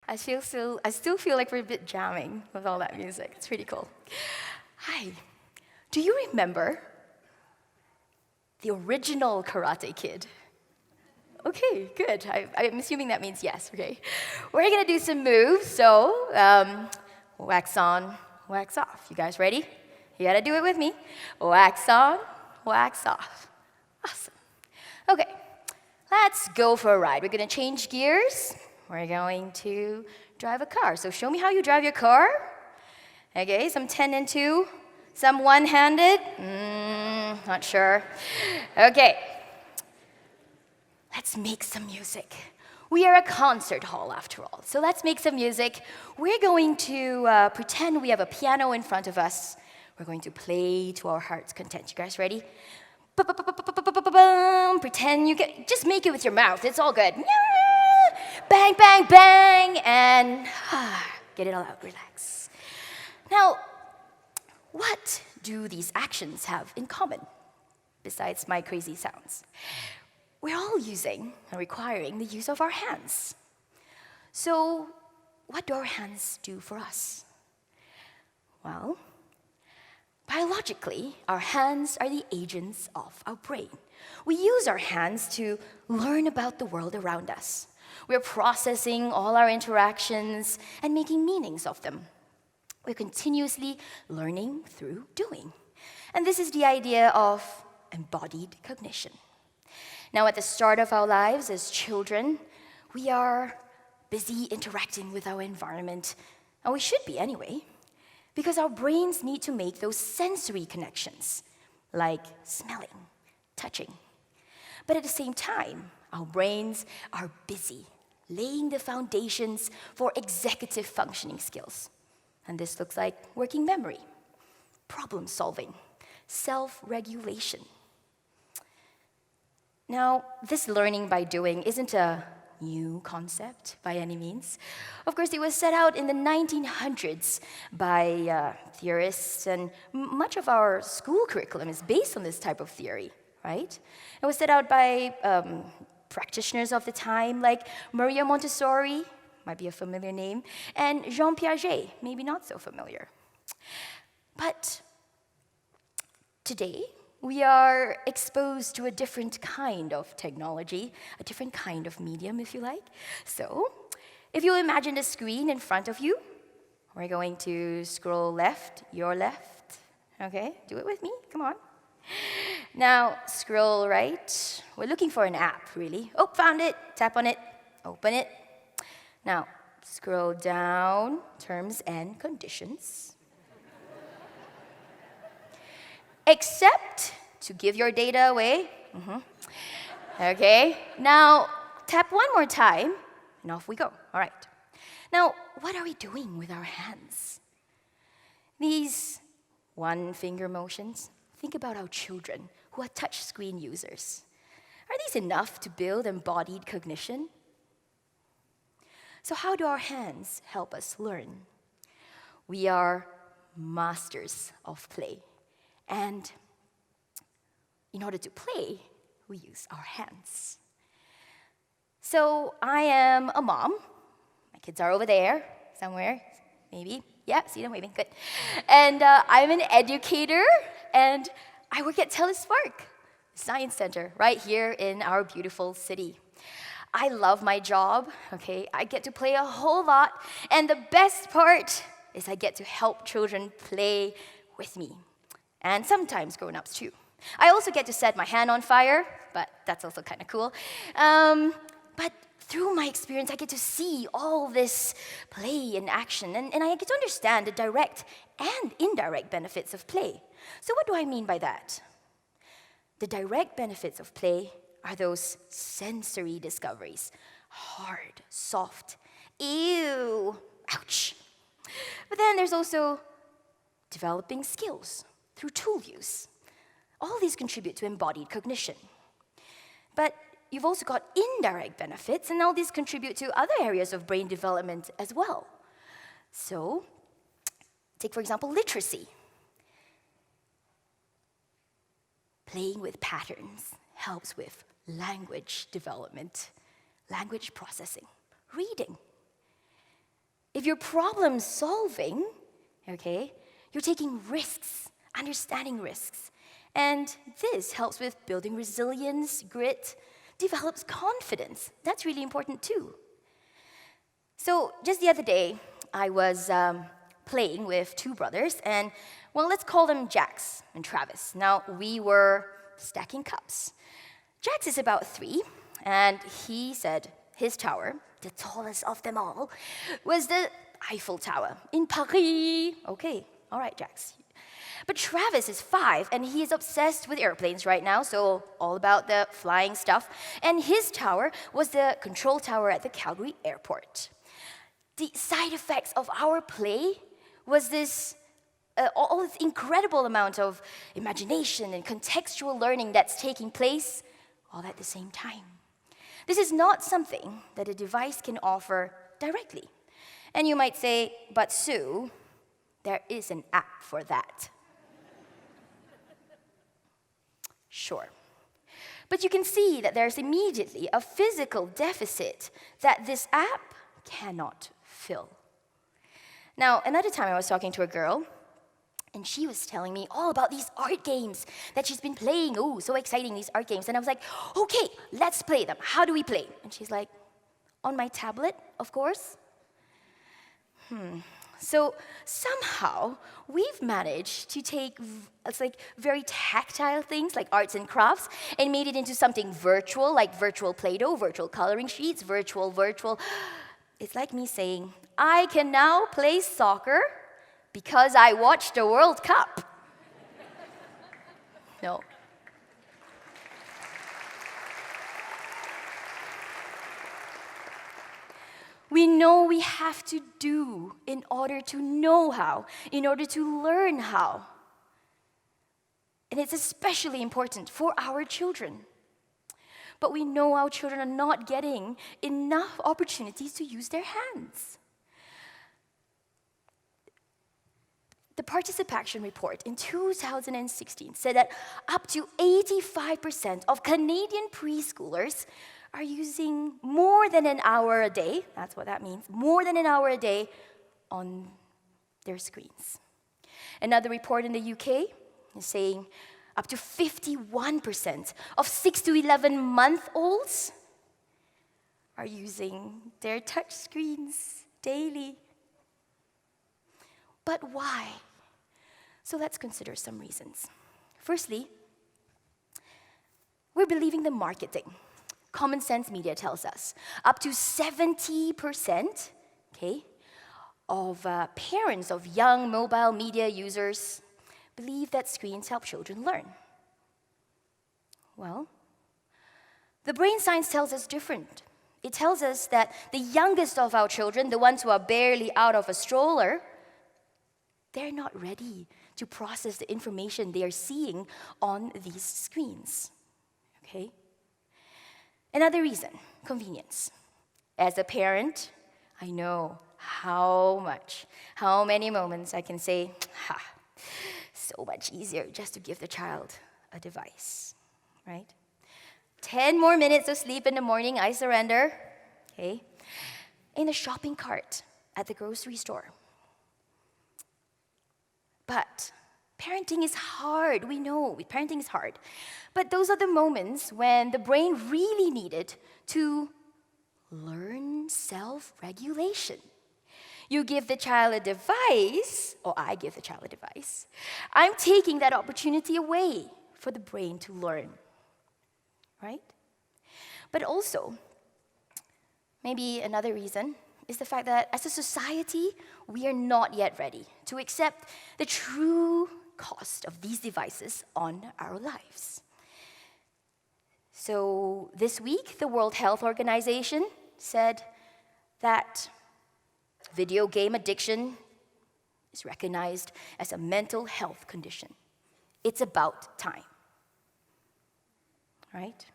I still feel like we're a bit jamming with all that music. It's pretty cool. Hi. Do you remember the original Karate Kid? Okay, good. I'm assuming that means yes, okay. We're gonna do some moves, so wax on, wax off. You guys ready? You gotta do it with me. Wax on, wax off. Awesome. Okay, let's go for a ride. We're gonna change gears. We're going to drive a car. So show me how you drive your car. Okay, some 10 and 2, some one-handed. Not sure. Okay, let's make some music. We are a concert hall after all, so let's make some music. We're going to pretend we have a piano in front of us. We're going to play to our heart's content. You guys ready? Pretend you can, just make it with your mouth, it's all good. Bang, bang, bang, and get it all out, relax. Now, what do these actions have in common, besides my crazy sounds? We're all using and requiring the use of our hands. So, what do our hands do for us? Well, biologically, our hands are the agents of our brain. We use our hands to learn about the world around us. We're processing all our interactions and making meanings of them. We're continuously learning through doing. And this is the idea of embodied cognition. Now, at the start of our lives as children, we are busy interacting with our environment, and we should be anyway, because our brains need to make those sensory connections, like smelling, touching. But at the same time, our brains are busy laying the foundations for executive functioning skills. And this looks like working memory, problem solving, self-regulation. Now, this learning by doing isn't a new concept by any means. Of course, it was set out in the 1900s by theorists, and much of our school curriculum is based on this type of theory, right? It was set out by practitioners of the time, like Maria Montessori, might be a familiar name, and Jean Piaget, maybe not so familiar. But today, we are exposed to a different kind of technology, a different kind of medium, if you like. So, if you imagine a screen in front of you, we're going to scroll left, your left. Okay, do it with me, come on. Now, scroll right. We're looking for an app, really. Oh, found it. Tap on it. Open it. Now, scroll down. Terms and conditions. Except to give your data away. Okay. Now, tap one more time, and off we go. All right. Now, what are we doing with our hands? These one-finger motions. Think about our children who are touch-screen users. Are these enough to build embodied cognition? So how do our hands help us learn? We are masters of play. And in order to play, we use our hands. So I am a mom. My kids are over there somewhere, maybe. Yeah, see them waving, good. And I'm an educator, and I work at Telespark Science Center right here in our beautiful city. I love my job, okay? I get to play a whole lot, and the best part is I get to help children play with me, and sometimes grown-ups too. I also get to set my hand on fire, but that's also kind of cool. But through my experience, I get to see all this play in action, and I get to understand the direct and indirect benefits of play. So what do I mean by that? The direct benefits of play are those sensory discoveries. Hard, soft, ew, ouch. But then there's also developing skills through tool use. All these contribute to embodied cognition. But you've also got indirect benefits, and all these contribute to other areas of brain development as well. So, take for example, literacy. Playing with patterns helps with language development, language processing, reading. If you're problem solving, okay, you're taking risks, understanding risks. And this helps with building resilience, grit, develops confidence. That's really important too. So just the other day, I was playing with two brothers, and well, let's call them Jax and Travis. Now, we were stacking cups. Jax is about 3, and he said his tower, the tallest of them all, was the Eiffel Tower in Paris. Okay, all right, Jax. But Travis is 5, and he is obsessed with airplanes right now, so all about the flying stuff. And his tower was the control tower at the Calgary airport. The side effects of our play was this all this incredible amount of imagination and contextual learning that's taking place all at the same time. This is not something that a device can offer directly. And you might say, but Sue, there is an app for that. Sure. But you can see that there's immediately a physical deficit that this app cannot fill. Now, another time I was talking to a girl, and she was telling me all about these art games that she's been playing. Oh, so exciting, these art games. And I was like, okay, let's play them. How do we play? And she's like, on my tablet, of course. So somehow, we've managed to take very tactile things like arts and crafts and made it into something virtual, like virtual Play-Doh, virtual coloring sheets, virtual. It's like me saying, I can now play soccer because I watched the World Cup. No. We know we have to do in order to know how, in order to learn how. And it's especially important for our children. But we know our children are not getting enough opportunities to use their hands. The participation report in 2016 said that up to 85% of Canadian preschoolers are using more than an hour a day, that's what that means, more than an hour a day on their screens. Another report in the UK is saying up to 51% of 6 to 11-month-olds are using their touch screens daily. But why? So let's consider some reasons. Firstly, we're believing the marketing. Common Sense Media tells us up to 70%, of parents of young mobile media users believe that screens help children learn. Well, the brain science tells us different. It tells us that the youngest of our children, the ones who are barely out of a stroller, they're not ready to process the information they are seeing on these screens. Okay? Another reason, convenience. As a parent, I know how many moments I can say, so much easier just to give the child a device, right? 10 more minutes of sleep in the morning, I surrender, okay? In a shopping cart at the grocery store. But parenting is hard, we know, parenting is hard. But those are the moments when the brain really needed to learn self-regulation. You give the child a device, or I give the child a device, I'm taking that opportunity away for the brain to learn, right? But also, maybe another reason is the fact that as a society, we are not yet ready to accept the true cost of these devices on our lives. So this week, the World Health Organization said that video game addiction is recognized as a mental health condition. It's about time, right?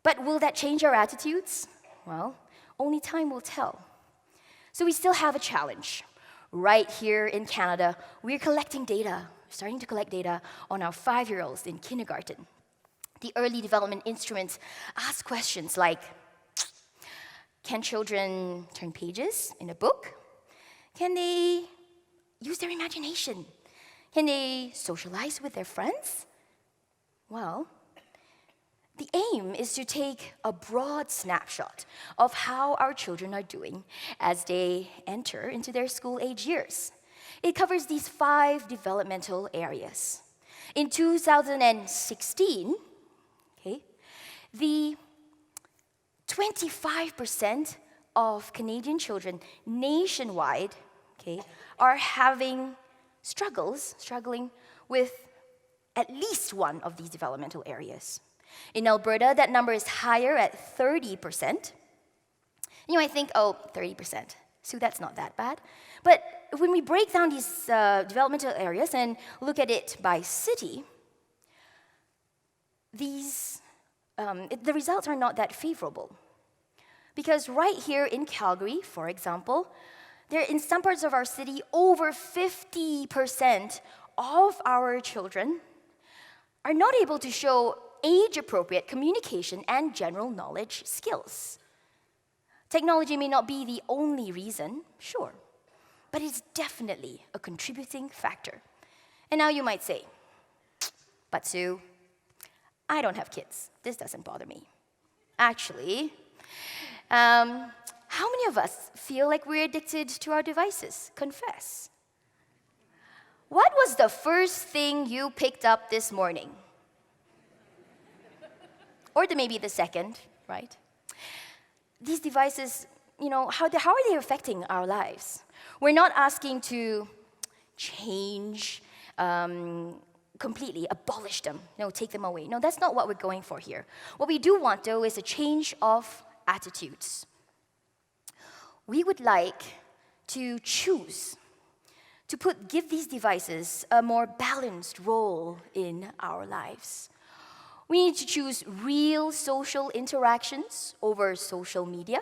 But will that change our attitudes? Well, only time will tell. So we still have a challenge. Right here in Canada, we're collecting data, starting to collect data on our 5-year-olds in kindergarten. The early development instruments ask questions like, Can children turn pages in a book? Can they use their imagination? Can they socialize with their friends? Well, the aim is to take a broad snapshot of how our children are doing as they enter into their school-age years. It covers these 5 developmental areas. In 2016, the 25% of Canadian children nationwide are having struggling with at least one of these developmental areas. In Alberta, that number is higher at 30%. You might think, oh, 30%, so that's not that bad. But when we break down these developmental areas and look at it by city, the results are not that favorable. Because right here in Calgary, for example, in some parts of our city, over 50% of our children are not able to show age-appropriate communication and general knowledge skills. Technology may not be the only reason, sure, but it's definitely a contributing factor. And now you might say, but Sue, I don't have kids. This doesn't bother me. Actually, how many of us feel like we're addicted to our devices? Confess. What was the first thing you picked up this morning? Or maybe the second, right? These devices, how are they affecting our lives? We're not asking to change completely, abolish them, take them away. No, that's not what we're going for here. What we do want, though, is a change of attitudes. We would like to choose to give these devices a more balanced role in our lives. We need to choose real social interactions over social media.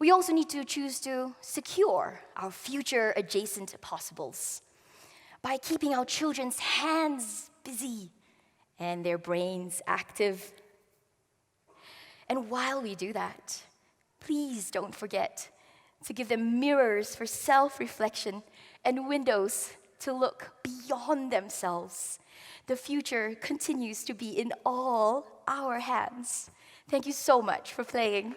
We also need to choose to secure our future adjacent possibles by keeping our children's hands busy and their brains active. And while we do that, please don't forget to give them mirrors for self-reflection and windows to look beyond themselves. The future continues to be in all our hands. Thank you so much for playing.